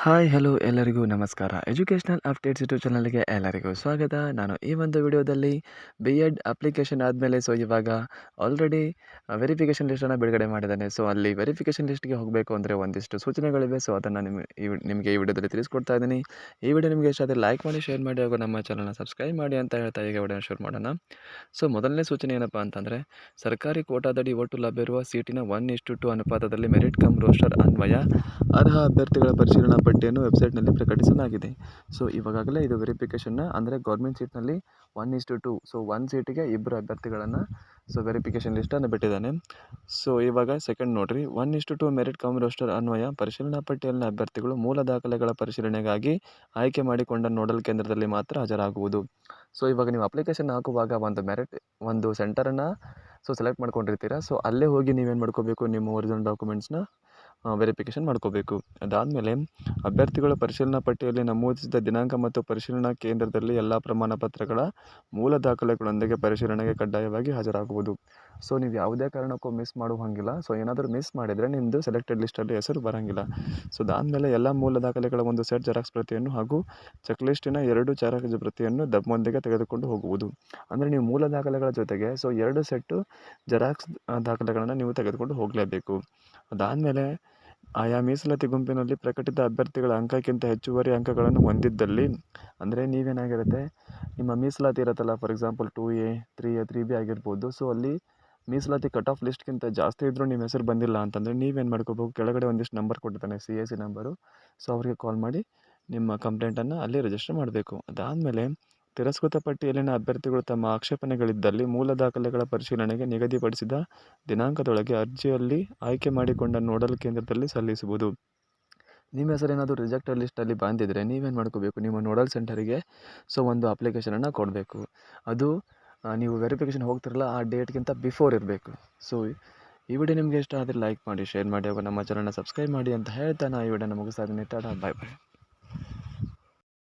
Hi hello ಎಲ್ಲರಿಗೂ ನಮಸ್ಕಾರ. Educational updates YouTube ಚಾನಲ್ಗೆ ಎಲ್ಲರಿಗೂ ಸ್ವಾಗತ. ನಾನು ಈ ಒಂದು ವಿಡಿಯೋದಲ್ಲಿ B.Ed ಅಪ್ಲಿಕೇಶನ್ ಆದಮೇಲೆ ಇವಾಗ ಆಲ್ರೆಡಿ ವೆರಿಫಿಕೇಷನ್ ಲಿಸ್ಟನ್ನು ಬಿಡುಗಡೆ ಮಾಡಿದ್ದಾನೆ. ಅಲ್ಲಿ ವೆರಿಫಿಕೇಷನ್ ಲಿಸ್ಟ್ಗೆ ಹೋಗಬೇಕು ಅಂದರೆ ಒಂದಿಷ್ಟು ಸೂಚನೆಗಳಿವೆ. ಅದನ್ನು ನಿಮಗೆ ಈ ವಿಡಿಯೋದಲ್ಲಿ ತಿಳಿಸ್ಕೊಡ್ತಾ ಇದ್ದೀನಿ. ಈ ವಿಡಿಯೋ ನಿಮಗೆ ಇಷ್ಟ ಆದರೆ ಲೈಕ್ ಮಾಡಿ, ಶೇರ್ ಮಾಡಿ ಹಾಗೂ ನಮ್ಮ ಚಾನಲ್ನ ಸಬ್ಸ್ಕ್ರೈಬ್ ಮಾಡಿ ಅಂತ ಹೇಳ್ತಾ ಈಗ ವಿಡಿಯೋನ ಶುರು ಮಾಡೋಣ. ಮೊದಲನೇ ಸೂಚನೆ ಏನಪ್ಪ ಅಂತಂದರೆ, ಸರ್ಕಾರಿ ಕೋಟಾದಡಿ ಒಟ್ಟು ಲಭ್ಯವಿರುವ ಸೀಟಿನ 1:2 ಅನುಪಾತದಲ್ಲಿ ಮೆರಿಟ್ ಕಮ್ ರೋಸ್ಟರ್ ಅನ್ವಯ ಅರ್ಹ ಅಭ್ಯರ್ಥಿಗಳ ಪರಿಶೀಲನಾ ಪಟ್ಟಿಯನ್ನು ವೆಬ್ಸೈಟ್ನಲ್ಲಿ ಪ್ರಕಟಿಸಲಾಗಿದೆ. ಇವಾಗಲೇ ಇದು ವೆರಿಫಿಕೇಷನ್ನ ಅಂದರೆ ಗೌರ್ಮೆಂಟ್ ಸೀಟ್ನಲ್ಲಿ 1:2, 1 ಸೀಟಿಗೆ 2 ಅಭ್ಯರ್ಥಿಗಳನ್ನು ವೆರಿಫಿಕೇಷನ್ ಲಿಸ್ಟನ್ನು ಬಿಟ್ಟಿದ್ದಾನೆ. ಇವಾಗ ಸೆಕೆಂಡ್ ನೋಡ್ರಿ, 1:2 ಮೆರಿಟ್ ಕಮ್ ರೋಸ್ಟರ್ ಅನ್ವಯ ಪರಿಶೀಲನಾ ಪಟ್ಟಿಯಲ್ಲಿನ ಅಭ್ಯರ್ಥಿಗಳು ಮೂಲ ದಾಖಲೆಗಳ ಪರಿಶೀಲನೆಗಾಗಿ ಆಯ್ಕೆ ಮಾಡಿಕೊಂಡ ನೋಡಲ್ ಕೇಂದ್ರದಲ್ಲಿ ಮಾತ್ರ ಹಾಜರಾಗುವುದು. ಇವಾಗ ನೀವು ಅಪ್ಲಿಕೇಶನ್ ಹಾಕುವಾಗ ಒಂದು ಸೆಂಟರನ್ನು ಸೆಲೆಕ್ಟ್ ಮಾಡ್ಕೊಂಡಿರ್ತೀರ. ಅಲ್ಲೇ ಹೋಗಿ ನೀವೇನು ಮಾಡ್ಕೋಬೇಕು, ನಿಮ್ಮ ಒರಿಜಿನಲ್ ಡಾಕ್ಯುಮೆಂಟ್ಸ್ನ ವೆರಿಫಿಕೇಷನ್ ಮಾಡ್ಕೋಬೇಕು. ಅದಾದಮೇಲೆ ಅಭ್ಯರ್ಥಿಗಳ ಪರಿಶೀಲನಾ ಪಟ್ಟಿಯಲ್ಲಿ ನಮೂದಿಸಿದ ದಿನಾಂಕ ಮತ್ತು ಪರಿಶೀಲನಾ ಕೇಂದ್ರದಲ್ಲಿ ಎಲ್ಲ ಪ್ರಮಾಣ ಪತ್ರಗಳ ಮೂಲ ದಾಖಲೆಗಳೊಂದಿಗೆ ಪರಿಶೀಲನೆಗೆ ಕಡ್ಡಾಯವಾಗಿ ಹಾಜರಾಗುವುದು. ನೀವು ಯಾವುದೇ ಕಾರಣಕ್ಕೂ ಮಿಸ್ ಮಾಡುವಂಗಿಲ್ಲ. ಏನಾದರೂ ಮಿಸ್ ಮಾಡಿದರೆ ನಿಮ್ಮದು ಸೆಲೆಕ್ಟೆಡ್ ಲಿಸ್ಟಲ್ಲಿ ಹೆಸರು ಬರೋಂಗಿಲ್ಲ. ಅದಾದಮೇಲೆ ಎಲ್ಲ ಮೂಲ ದಾಖಲೆಗಳ ಒಂದು ಸೆಟ್ ಜೆರಾಕ್ಸ್ ಪ್ರತಿಯನ್ನು ಹಾಗೂ ಚೆಕ್ ಲಿಸ್ಟಿನ 2 ಜೆರಾಕ್ಸ್ ಪ್ರತಿಯನ್ನು ದಮ್ಮೊಂದಿಗೆ ತೆಗೆದುಕೊಂಡು ಹೋಗುವುದು. ಅಂದರೆ ನೀವು ಮೂಲ ದಾಖಲೆಗಳ ಜೊತೆಗೆ 2 ಸೆಟ್ಟು ಜೆರಾಕ್ಸ್ ದಾಖಲೆಗಳನ್ನು ನೀವು ತೆಗೆದುಕೊಂಡು ಹೋಗಲೇಬೇಕು. ಅದಾದಮೇಲೆ ಆಯಾ ಮೀಸಲಾತಿ ಗುಂಪಿನಲ್ಲಿ ಪ್ರಕಟಿತ ಅಭ್ಯರ್ಥಿಗಳ ಅಂಕಕ್ಕಿಂತ ಹೆಚ್ಚುವರಿ ಅಂಕಗಳನ್ನು ಹೊಂದಿದ್ದಲ್ಲಿ, ಅಂದರೆ ನೀವೇನಾಗಿರುತ್ತೆ, ನಿಮ್ಮ ಮೀಸಲಾತಿ ಇರುತ್ತಲ್ಲ, for example 2A, 3A, 3B ಆಗಿರ್ಬೋದು. ಅಲ್ಲಿ ಮೀಸಲಾತಿ ಕಟ್ ಆಫ್ ಲಿಸ್ಟ್ಗಿಂತ ಜಾಸ್ತಿ ಇದ್ದರೂ ನಿಮ್ಮ ಹೆಸರು ಬಂದಿಲ್ಲ ಅಂತಂದರೆ ನೀವೇನು ಮಾಡ್ಕೋಬೇಕು, ಕೆಳಗಡೆ ಒಂದಿಷ್ಟು ನಂಬರ್ ಕೊಟ್ಟಿರ್ತಾನೆ, CAC ನಂಬರು. ಅವ್ರಿಗೆ ಕಾಲ್ ಮಾಡಿ ನಿಮ್ಮ ಕಂಪ್ಲೇಂಟನ್ನು ಅಲ್ಲಿ ರಿಜಿಸ್ಟರ್ ಮಾಡಬೇಕು. ಅದಾದಮೇಲೆ ತಿರಸ್ಕೃತ ಪಟ್ಟಿಯಲ್ಲಿನ ಅಭ್ಯರ್ಥಿಗಳು ತಮ್ಮ ಆಕ್ಷೇಪಣೆಗಳಿದ್ದಲ್ಲಿ ಮೂಲ ದಾಖಲೆಗಳ ಪರಿಶೀಲನೆಗೆ ನಿಗದಿಪಡಿಸಿದ ದಿನಾಂಕದೊಳಗೆ ಅರ್ಜಿಯಲ್ಲಿ ಆಯ್ಕೆ ಮಾಡಿಕೊಂಡ ನೋಡಲ್ ಕೇಂದ್ರದಲ್ಲಿ ಸಲ್ಲಿಸುವುದು. ನಿಮ್ಮ ಹೆಸರೇನಾದರೂ ರಿಜೆಕ್ಟೆಡ್ ಲಿಸ್ಟಲ್ಲಿ ಬಂದಿದ್ದರೆ ನೀವೇನು ಮಾಡ್ಕೋಬೇಕು, ನಿಮ್ಮ ನೋಡಲ್ ಸೆಂಟರಿಗೆ ಒಂದು ಅಪ್ಲಿಕೇಶನನ್ನು ಕೊಡಬೇಕು. ಅದು ನೀವು ವೆರಿಫಿಕೇಷನ್ ಹೋಗ್ತಿರಲ್ಲ ಆ ಡೇಟ್ಗಿಂತ ಬಿಫೋರ್ ಇರಬೇಕು. ಈ ವಿಡಿಯೋ ನಿಮಗೆ ಇಷ್ಟ ಆದರೆ ಲೈಕ್ ಮಾಡಿ, ಶೇರ್ ಮಾಡಿ ಹಾಗೂ ನಮ್ಮ ಚಾನಲ್ನ ಸಬ್ಸ್ಕ್ರೈಬ್ ಮಾಡಿ ಅಂತ ಹೇಳ್ತಾ ಈ ವಿಡಿಯೋನ ಮುಗಿಸ್ತಾ ಇದ್ದೀನಿ. ಟಾಟಾ, ಬಾಯ್ ಬಾಯ್.